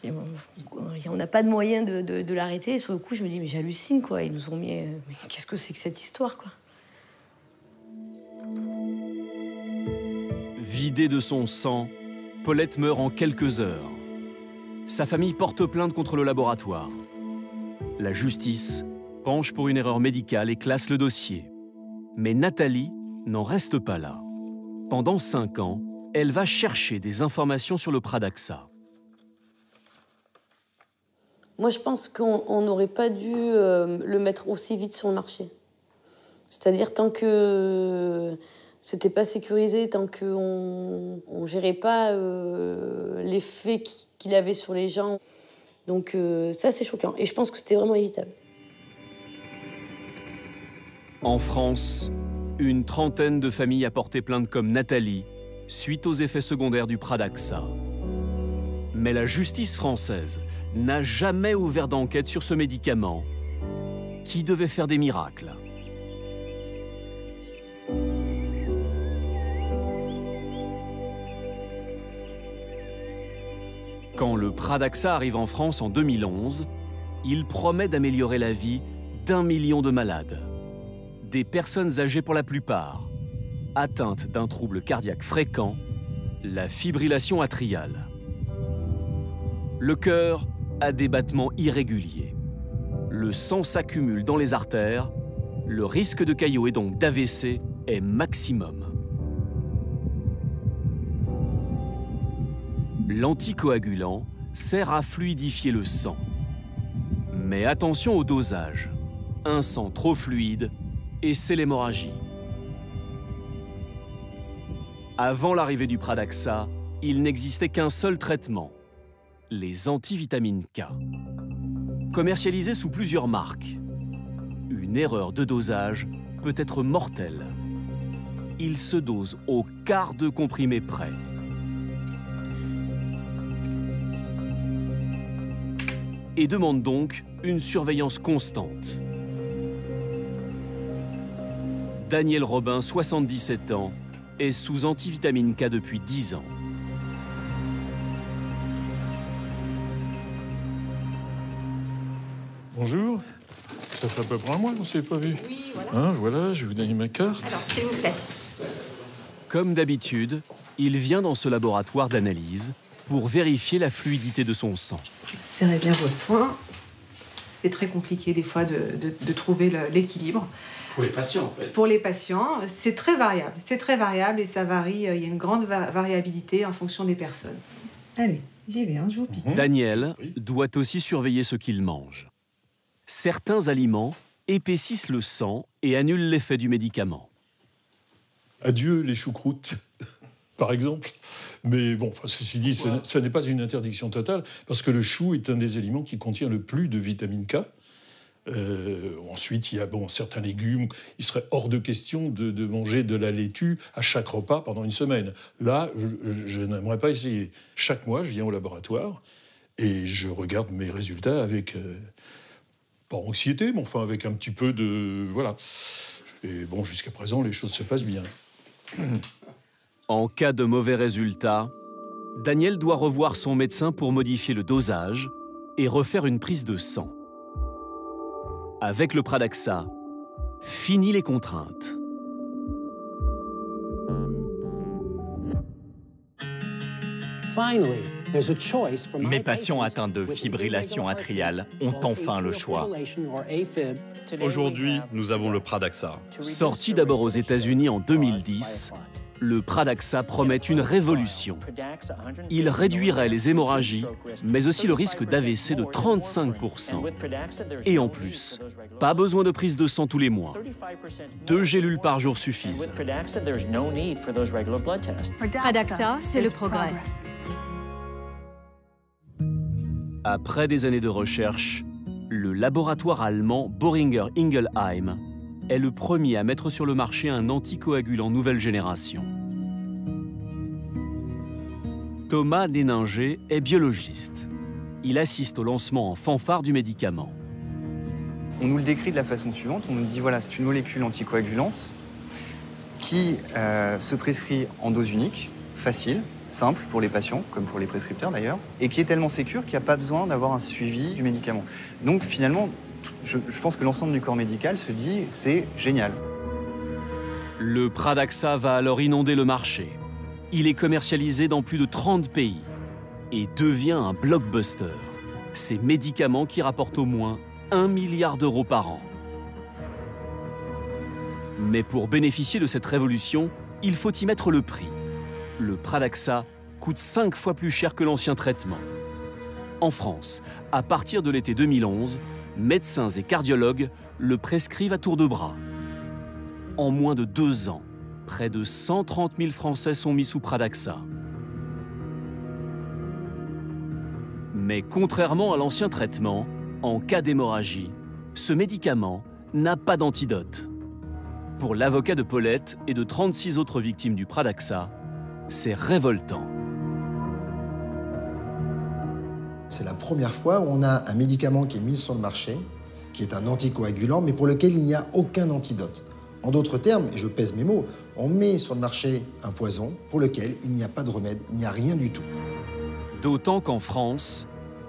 on n'a pas de moyen de l'arrêter. Et sur le coup, je me dis, mais j'hallucine, quoi. Ils nous ont mis, mais qu'est-ce que c'est que cette histoire, quoi? Vidée de son sang, Paulette meurt en quelques heures. Sa famille porte plainte contre le laboratoire. La justice penche pour une erreur médicale et classe le dossier. Mais Nathalie n'en reste pas là. Pendant 5 ans, elle va chercher des informations sur le Pradaxa. Moi, je pense qu'on n'aurait pas dû le mettre aussi vite sur le marché. C'est-à-dire, tant que c'était pas sécurisé, tant qu'on ne gérait pas l'effet qu'il avait sur les gens. Donc ça, c'est choquant. Et je pense que c'était vraiment évitable. En France, une trentaine de familles a porté plainte comme Nathalie suite aux effets secondaires du Pradaxa. Mais la justice française n'a jamais ouvert d'enquête sur ce médicament qui devait faire des miracles. Quand le Pradaxa arrive en France en 2011, il promet d'améliorer la vie d'1 million de malades. Des personnes âgées pour la plupart, atteintes d'un trouble cardiaque fréquent, la fibrillation atriale. Le cœur a des battements irréguliers. Le sang s'accumule dans les artères, le risque de caillot et donc d'AVC est maximum. L'anticoagulant sert à fluidifier le sang. Mais attention au dosage. Un sang trop fluide et c'est l'hémorragie. Avant l'arrivée du Pradaxa, il n'existait qu'un seul traitement, les antivitamines K. Commercialisés sous plusieurs marques. Une erreur de dosage peut être mortelle. Il se dose au quart de comprimé près. Et demande donc une surveillance constante. Daniel Robin, 77 ans, est sous antivitamine K depuis 10 ans. Bonjour. Ça fait à peu près un mois qu'on ne s'est pas vu. Oui, voilà. Hein, voilà, je vais vous donner ma carte. Alors, s'il vous plaît. Comme d'habitude, il vient dans ce laboratoire d'analyse pour vérifier la fluidité de son sang. Serrez bien votre poing. C'est très compliqué des fois de trouver l'équilibre. Pour les patients, en fait. Pour les patients, c'est très variable. C'est très variable et ça varie. Il y a une grande variabilité en fonction des personnes. Allez, j'y vais, hein, je vous pique. Daniel doit aussi surveiller ce qu'il mange. Certains aliments épaississent le sang et annulent l'effet du médicament. Adieu les choucroutes, par exemple. Mais bon, enfin, ceci dit, ça n'est pas une interdiction totale, parce que le chou est un des aliments qui contient le plus de vitamine K. Ensuite, il y a certains légumes. Il serait hors de question de manger de la laitue à chaque repas pendant une semaine. Là, je n'aimerais pas essayer. Chaque mois, je viens au laboratoire et je regarde mes résultats avec, pas anxiété, mais enfin avec un petit peu de... Voilà. Et bon, jusqu'à présent, les choses se passent bien. En cas de mauvais résultat, Daniel doit revoir son médecin pour modifier le dosage et refaire une prise de sang. Avec le Pradaxa, fini les contraintes. Mes patients atteints de fibrillation atriale ont enfin le choix. Aujourd'hui, nous avons le Pradaxa. Sorti d'abord aux États-Unis en 2010, le Pradaxa promet une révolution. Il réduirait les hémorragies, mais aussi le risque d'AVC de 35%. Et en plus, pas besoin de prise de sang tous les mois. 2 gélules par jour suffisent. Pradaxa, c'est le progrès. Après des années de recherche, le laboratoire allemand Boehringer Ingelheim est le premier à mettre sur le marché un anticoagulant nouvelle génération. Thomas Néninger est biologiste. Il assiste au lancement en fanfare du médicament. On nous le décrit de la façon suivante, on nous dit voilà, c'est une molécule anticoagulante qui se prescrit en dose unique, facile, simple pour les patients, comme pour les prescripteurs d'ailleurs, et qui est tellement sécure qu'il n'y a pas besoin d'avoir un suivi du médicament. Donc finalement, je pense que l'ensemble du corps médical se dit c'est génial. Le Pradaxa va alors inonder le marché. Il est commercialisé dans plus de 30 pays et devient un blockbuster. Ces médicaments qui rapportent au moins 1 milliard d'euros par an. Mais pour bénéficier de cette révolution, il faut y mettre le prix. Le Pradaxa coûte 5 fois plus cher que l'ancien traitement. En France, à partir de l'été 2011, médecins et cardiologues le prescrivent à tour de bras. En moins de 2 ans, près de 130 000 Français sont mis sous Pradaxa. Mais contrairement à l'ancien traitement, en cas d'hémorragie, ce médicament n'a pas d'antidote. Pour l'avocat de Paulette et de 36 autres victimes du Pradaxa, c'est révoltant. C'est la première fois où on a un médicament qui est mis sur le marché, qui est un anticoagulant, mais pour lequel il n'y a aucun antidote. En d'autres termes, et je pèse mes mots, on met sur le marché un poison pour lequel il n'y a pas de remède, il n'y a rien du tout. D'autant qu'en France,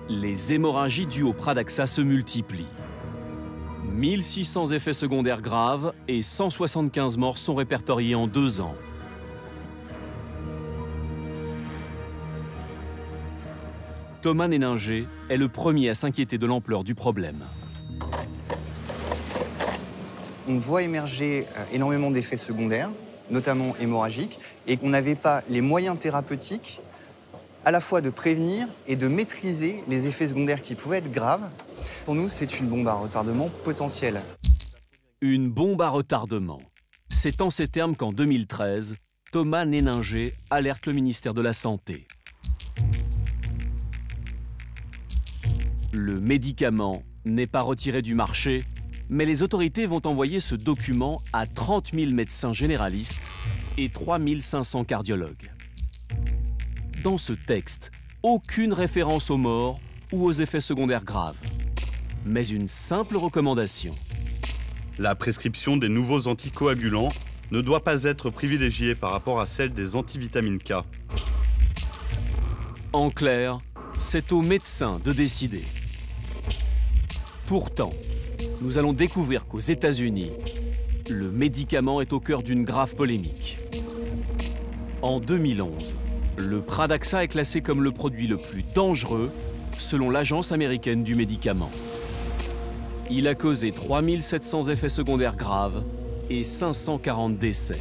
les hémorragies dues au Pradaxa se multiplient. 1600 effets secondaires graves et 175 morts sont répertoriés en 2 ans. Thomas Néninger est le premier à s'inquiéter de l'ampleur du problème. On voit émerger énormément d'effets secondaires, notamment hémorragiques, et qu'on n'avait pas les moyens thérapeutiques à la fois de prévenir et de maîtriser les effets secondaires qui pouvaient être graves. Pour nous, c'est une bombe à retardement potentielle. Une bombe à retardement. C'est en ces termes qu'en 2013, Thomas Néninger alerte le ministère de la Santé. Le médicament n'est pas retiré du marché, mais les autorités vont envoyer ce document à 30 000 médecins généralistes et 3 500 cardiologues. Dans ce texte, aucune référence aux morts ou aux effets secondaires graves, mais une simple recommandation. La prescription des nouveaux anticoagulants ne doit pas être privilégiée par rapport à celle des antivitamines K. En clair, c'est aux médecins de décider. Pourtant, nous allons découvrir qu'aux États-Unis, le médicament est au cœur d'une grave polémique. En 2011, le Pradaxa est classé comme le produit le plus dangereux selon l'Agence américaine du médicament. Il a causé 3700 effets secondaires graves et 540 décès.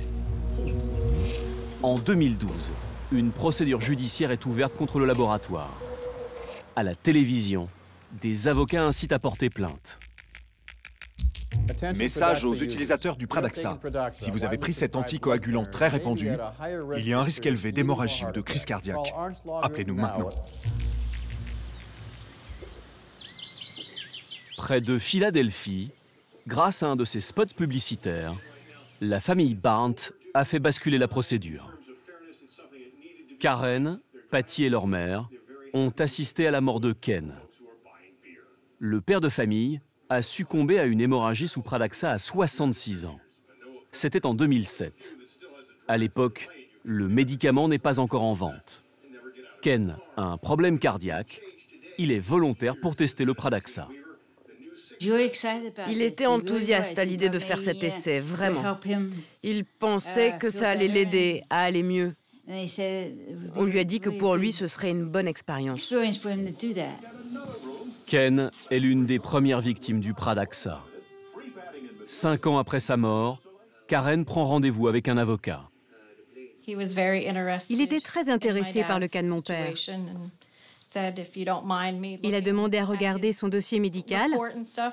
En 2012, une procédure judiciaire est ouverte contre le laboratoire. À la télévision, des avocats incitent à porter plainte. Message aux utilisateurs du Pradaxa. Si vous avez pris cet anticoagulant très répandu, il y a un risque élevé d'hémorragie ou de crise cardiaque. Appelez-nous maintenant. Près de Philadelphie, grâce à un de ses spots publicitaires, la famille Barnes a fait basculer la procédure. Karen, Patty et leur mère ont assisté à la mort de Ken. Le père de famille a succombé à une hémorragie sous Pradaxa à 66 ans. C'était en 2007. À l'époque, le médicament n'est pas encore en vente. Ken a un problème cardiaque. Il est volontaire pour tester le Pradaxa. Il était enthousiaste à l'idée de faire cet essai, vraiment. Il pensait que ça allait l'aider à aller mieux. On lui a dit que pour lui, ce serait une bonne expérience. Ken est l'une des premières victimes du Pradaxa. 5 ans après sa mort, Karen prend rendez-vous avec un avocat. Il était très intéressé par le cas de mon père. Il a demandé à regarder son dossier médical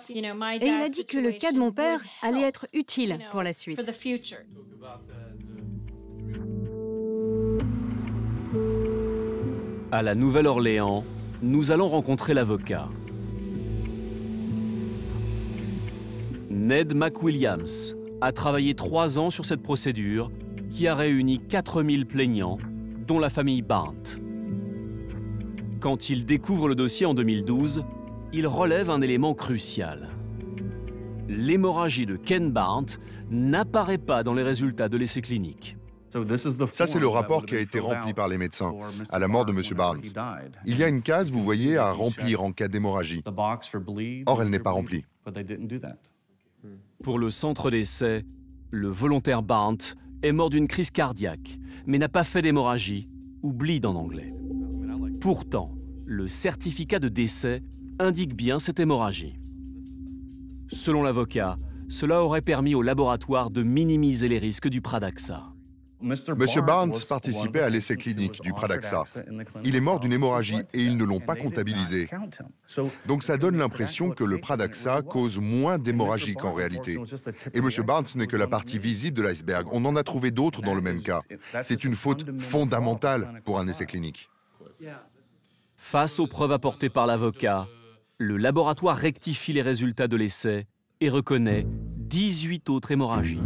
et il a dit que le cas de mon père allait être utile pour la suite. À la Nouvelle-Orléans, nous allons rencontrer l'avocat. Ned McWilliams a travaillé 3 ans sur cette procédure qui a réuni 4000 plaignants, dont la famille Barnes. Quand il découvre le dossier en 2012, il relève un élément crucial. L'hémorragie de Ken Barnes n'apparaît pas dans les résultats de l'essai clinique. Ça, c'est le rapport qui a été rempli par les médecins à la mort de M. Barnes. Il y a une case, vous voyez, à remplir en cas d'hémorragie. Or, elle n'est pas remplie. Pour le centre d'essai, le volontaire Barnes est mort d'une crise cardiaque, mais n'a pas fait d'hémorragie, ou bleed en anglais. Pourtant, le certificat de décès indique bien cette hémorragie. Selon l'avocat, cela aurait permis au laboratoire de minimiser les risques du Pradaxa. M. Barnes participait à l'essai clinique du Pradaxa. Il est mort d'une hémorragie et ils ne l'ont pas comptabilisé. Donc ça donne l'impression que le Pradaxa cause moins d'hémorragie qu'en réalité. Et M. Barnes n'est que la partie visible de l'iceberg. On en a trouvé d'autres dans le même cas. C'est une faute fondamentale pour un essai clinique. Face aux preuves apportées par l'avocat, le laboratoire rectifie les résultats de l'essai et reconnaît 18 autres hémorragies.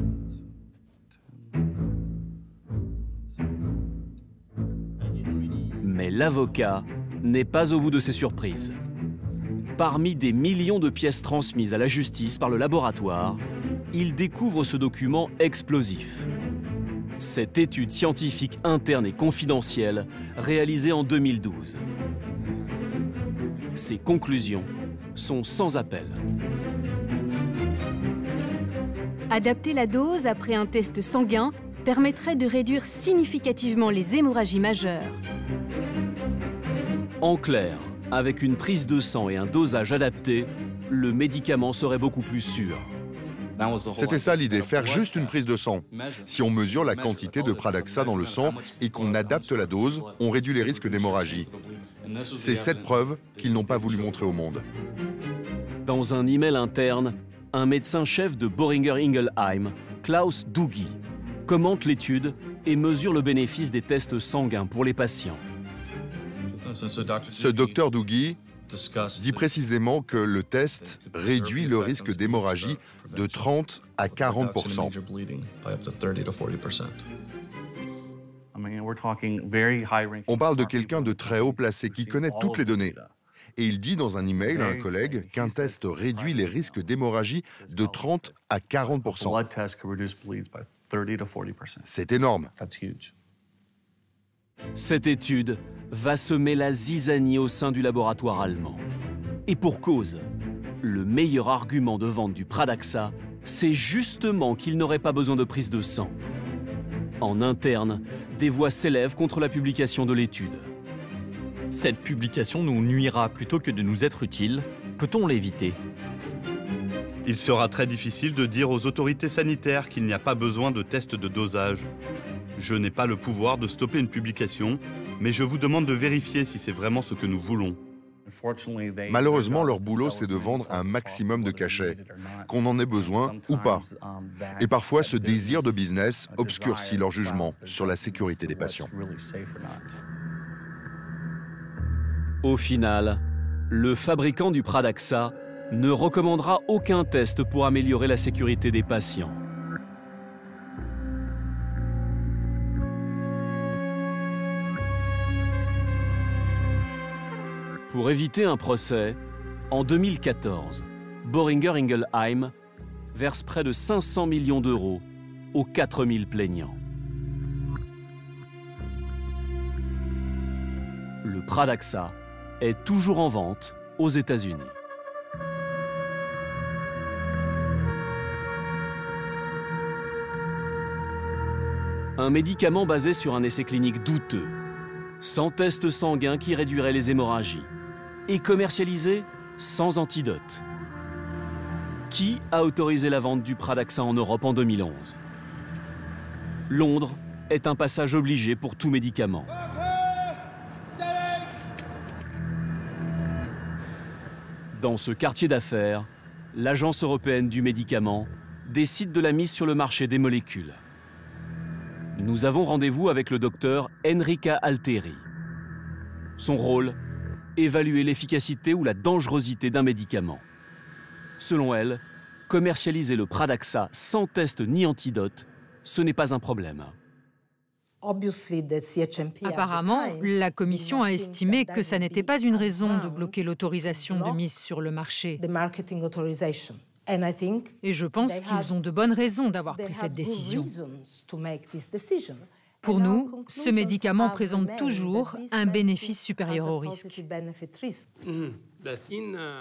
Mais l'avocat n'est pas au bout de ses surprises. Parmi des millions de pièces transmises à la justice par le laboratoire, il découvre ce document explosif. Cette étude scientifique interne et confidentielle réalisée en 2012. Ses conclusions sont sans appel. Adapter la dose après un test sanguin permettrait de réduire significativement les hémorragies majeures. En clair, avec une prise de sang et un dosage adapté, le médicament serait beaucoup plus sûr. C'était ça l'idée, faire juste une prise de sang. Si on mesure la quantité de Pradaxa dans le sang et qu'on adapte la dose, on réduit les risques d'hémorragie. C'est cette preuve qu'ils n'ont pas voulu montrer au monde. Dans un email interne, un médecin-chef de Boehringer Ingelheim, Klaus Dougie, commente l'étude et mesure le bénéfice des tests sanguins pour les patients. Ce docteur Dougie dit précisément que le test réduit le risque d'hémorragie de 30 à 40%. On parle de quelqu'un de très haut placé qui connaît toutes les données. Et il dit dans un email à un collègue qu'un test réduit les risques d'hémorragie de 30 à 40%. C'est énorme. Cette étude va semer la zizanie au sein du laboratoire allemand. Et pour cause, Le meilleur argument de vente du Pradaxa, c'est justement qu'il n'aurait pas besoin de prise de sang. En interne, des voix s'élèvent contre la publication de l'étude. Cette publication nous nuira plutôt que de nous être utile. Peut-on l'éviter? Il sera très difficile de dire aux autorités sanitaires qu'il n'y a pas besoin de tests de dosage. Je n'ai pas le pouvoir de stopper une publication, mais je vous demande de vérifier si c'est vraiment ce que nous voulons. Malheureusement, leur boulot, c'est de vendre un maximum de cachets, qu'on en ait besoin ou pas. Et parfois, ce désir de business obscurcit leur jugement sur la sécurité des patients. Au final, le fabricant du Pradaxa ne recommandera aucun test pour améliorer la sécurité des patients. Pour éviter un procès, en 2014, Boehringer Ingelheim verse près de 500 millions d'euros aux 4000 plaignants. Le Pradaxa est toujours en vente aux États-Unis. Un médicament basé sur un essai clinique douteux, sans test sanguin qui réduirait les hémorragies, et commercialisé sans antidote. Qui a autorisé la vente du Pradaxa en Europe en 2011? Londres est un passage obligé pour tout médicament. Dans ce quartier d'affaires, l'Agence européenne du médicament décide de la mise sur le marché des molécules. Nous avons rendez-vous avec le docteur Enrica Altieri. Son rôle, évaluer l'efficacité ou la dangerosité d'un médicament. Selon elle, commercialiser le Pradaxa sans test ni antidote, ce n'est pas un problème. Apparemment, la Commission a estimé que ça n'était pas une raison de bloquer l'autorisation de mise sur le marché. Et je pense qu'ils ont de bonnes raisons d'avoir pris cette décision. Pour nous, ce médicament présente toujours un bénéfice supérieur au risque.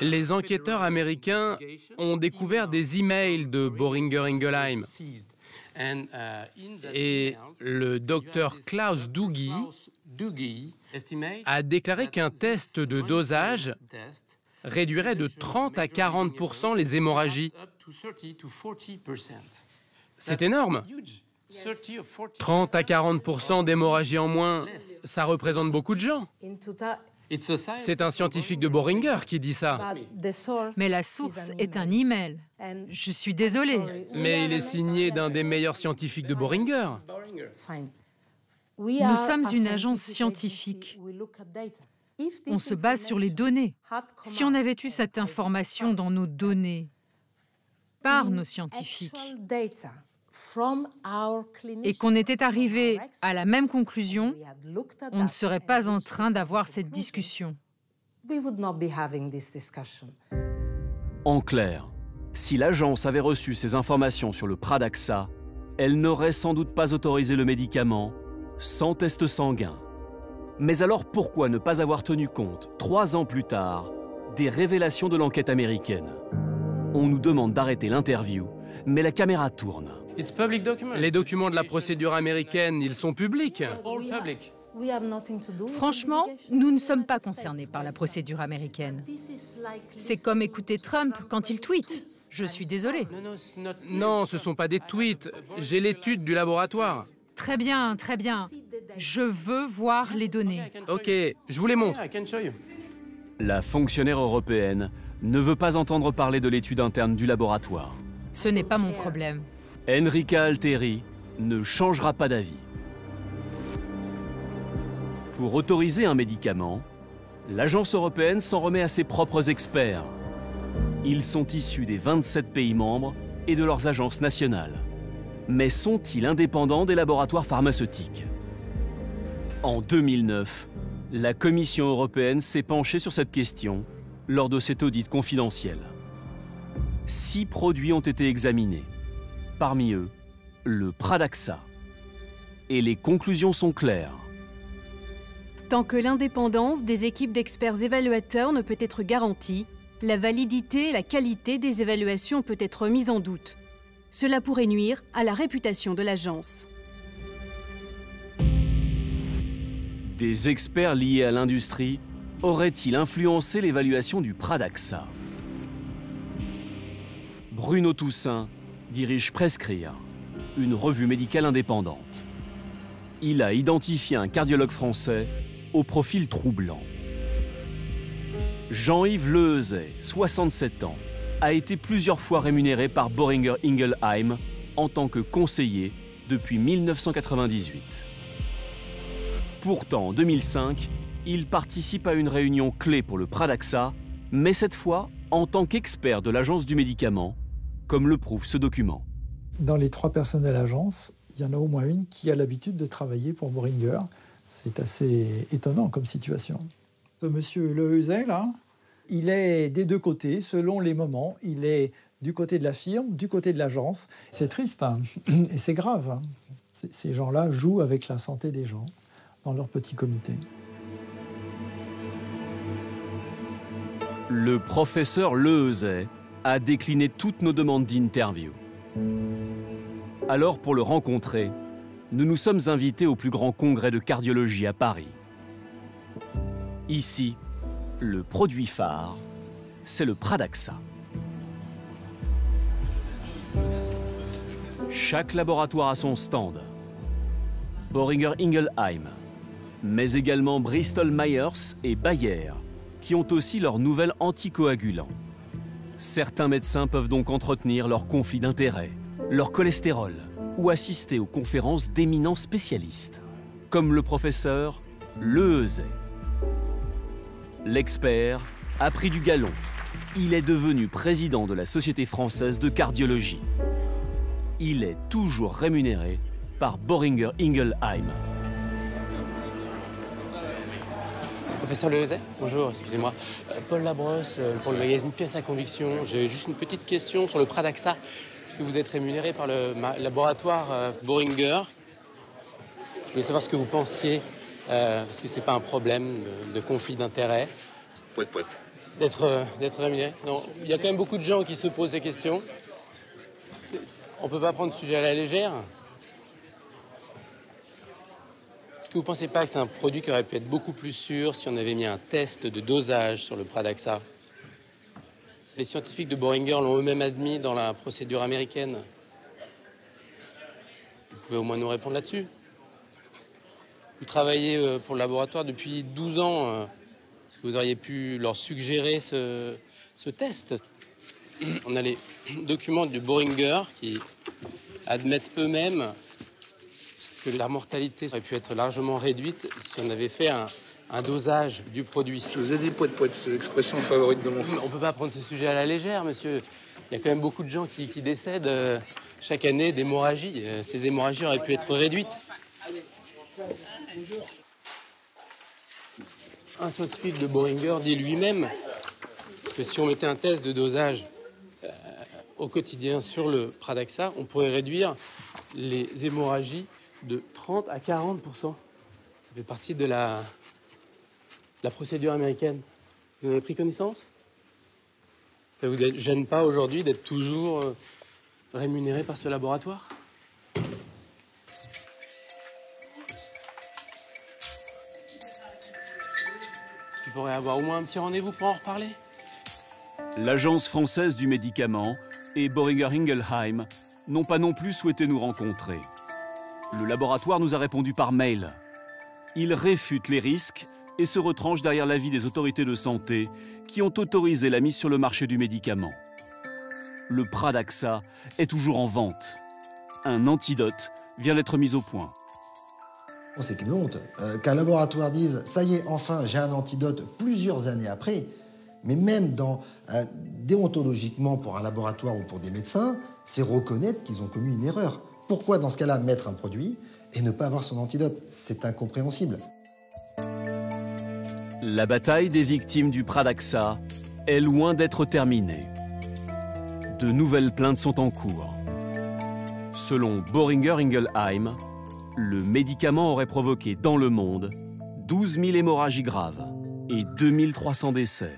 Les enquêteurs américains ont découvert des emails de Boehringer Ingelheim. Et le docteur Klaus Duggi a déclaré qu'un test de dosage réduirait de 30 à 40% les hémorragies. C'est énorme. 30 à 40% d'hémorragie en moins, ça représente beaucoup de gens. C'est un scientifique de Boehringer qui dit ça. Mais la source est un email. Je suis désolée. Mais il est signé d'un des meilleurs scientifiques de Boehringer. Nous sommes une agence scientifique. On se base sur les données. Si on avait eu cette information dans nos données, par nos scientifiques, et qu'on était arrivé à la même conclusion, on ne serait pas en train d'avoir cette discussion. En clair, si l'agence avait reçu ces informations sur le Pradaxa, elle n'aurait sans doute pas autorisé le médicament sans test sanguin. Mais alors pourquoi ne pas avoir tenu compte, 3 ans plus tard, des révélations de l'enquête américaine? On nous demande d'arrêter l'interview, mais la caméra tourne. Les documents de la procédure américaine, ils sont publics. Franchement, nous ne sommes pas concernés par la procédure américaine. C'est comme écouter Trump quand il tweet. Je suis désolée. Non, ce ne sont pas des tweets. J'ai l'étude du laboratoire. Très bien, très bien. Je veux voir les données. Ok, je vous les montre. La fonctionnaire européenne ne veut pas entendre parler de l'étude interne du laboratoire. Ce n'est pas mon problème. Enrica Altieri ne changera pas d'avis. Pour autoriser un médicament, l'agence européenne s'en remet à ses propres experts. Ils sont issus des 27 pays membres et de leurs agences nationales. Mais sont-ils indépendants des laboratoires pharmaceutiques? En 2009, la Commission européenne s'est penchée sur cette question lors de cet audit confidentiel. 6 produits ont été examinés. Parmi eux, le Pradaxa. Et les conclusions sont claires. Tant que l'indépendance des équipes d'experts évaluateurs ne peut être garantie, la validité et la qualité des évaluations peut être mise en doute. Cela pourrait nuire à la réputation de l'agence. Des experts liés à l'industrie auraient-ils influencé l'évaluation du Pradaxa? Bruno Toussaint dirige Prescrire, une revue médicale indépendante. Il a identifié un cardiologue français au profil troublant. Jean-Yves Lehezay, 67 ans, a été plusieurs fois rémunéré par Boehringer Ingelheim en tant que conseiller depuis 1998. Pourtant, en 2005, il participe à une réunion clé pour le Pradaxa, mais cette fois en tant qu'expert de l'Agence du médicament, comme le prouve ce document. Dans les 3 personnes de l'agence, il y en a au moins une qui a l'habitude de travailler pour Boehringer. C'est assez étonnant comme situation. Ce monsieur Lehezay, là, il est des 2 côtés, selon les moments. Il est du côté de la firme, du côté de l'agence. C'est triste, hein, et c'est grave. Hein. Ces gens-là jouent avec la santé des gens dans leur petit comité. Le professeur Lehezay a décliné toutes nos demandes d'interview. Alors, pour le rencontrer, nous nous sommes invités au plus grand congrès de cardiologie à Paris. Ici, le produit phare, c'est le Pradaxa. Chaque laboratoire a son stand. Boehringer Ingelheim, mais également Bristol Myers et Bayer, qui ont aussi leur nouvel anticoagulant. Certains médecins peuvent donc entretenir leur conflit d'intérêts, leur cholestérol, ou assister aux conférences d'éminents spécialistes, comme le professeur Lehezay. L'expert a pris du galon. Il est devenu président de la Société française de cardiologie. Il est toujours rémunéré par Boehringer Ingelheim. Professeur Lehezay, bonjour, excusez-moi. Paul Labrosse, pour le magazine Pièces à conviction. J'ai juste une petite question sur le Pradaxa, puisque vous êtes rémunéré par le laboratoire Boehringer. Je voulais savoir ce que vous pensiez, parce que c'est pas un problème de conflit d'intérêts. Poète. D'être rémunéré. Non, il y a quand même beaucoup de gens qui se posent ces questions. On peut pas prendre ce sujet à la légère. Est-ce que vous ne pensez pas que c'est un produit qui aurait pu être beaucoup plus sûr si on avait mis un test de dosage sur le Pradaxa? Les scientifiques de Boehringer l'ont eux-mêmes admis dans la procédure américaine. Vous pouvez au moins nous répondre là-dessus. Vous travaillez pour le laboratoire depuis 12 ans. Est-ce que vous auriez pu leur suggérer ce test? On a les documents du Boehringer qui admettent eux-mêmes que la mortalité aurait pu être largement réduite si on avait fait un dosage du produit. Je vous ai dit poète, c'est l'expression favorite de mon fils. On ne peut pas prendre ce sujet à la légère, monsieur. Il y a quand même beaucoup de gens qui décèdent chaque année d'hémorragie. Ces hémorragies auraient pu être réduites. Un scientifique de Boehringer dit lui-même que si on mettait un test de dosage au quotidien sur le Pradaxa, on pourrait réduire les hémorragies de 30 à 40%. Ça fait partie de la procédure américaine. Vous en avez pris connaissance? Ça ne vous gêne pas aujourd'hui d'être toujours rémunéré par ce laboratoire? Tu pourrais avoir au moins un petit rendez-vous pour en reparler? L'Agence française du médicament et Boehringer Ingelheim n'ont pas non plus souhaité nous rencontrer. Le laboratoire nous a répondu par mail. Il réfute les risques et se retranche derrière l'avis des autorités de santé qui ont autorisé la mise sur le marché du médicament. Le Pradaxa est toujours en vente. Un antidote vient d'être mis au point. C'est qu'une honte. Qu'un laboratoire dise « ça y est, enfin, j'ai un antidote » plusieurs années après, mais même déontologiquement pour un laboratoire ou pour des médecins, c'est reconnaître qu'ils ont commis une erreur. Pourquoi, dans ce cas-là, mettre un produit et ne pas avoir son antidote? C'est incompréhensible. La bataille des victimes du Pradaxa est loin d'être terminée. De nouvelles plaintes sont en cours. Selon Boehringer Ingelheim, le médicament aurait provoqué dans le monde 12 000 hémorragies graves et 2300 décès.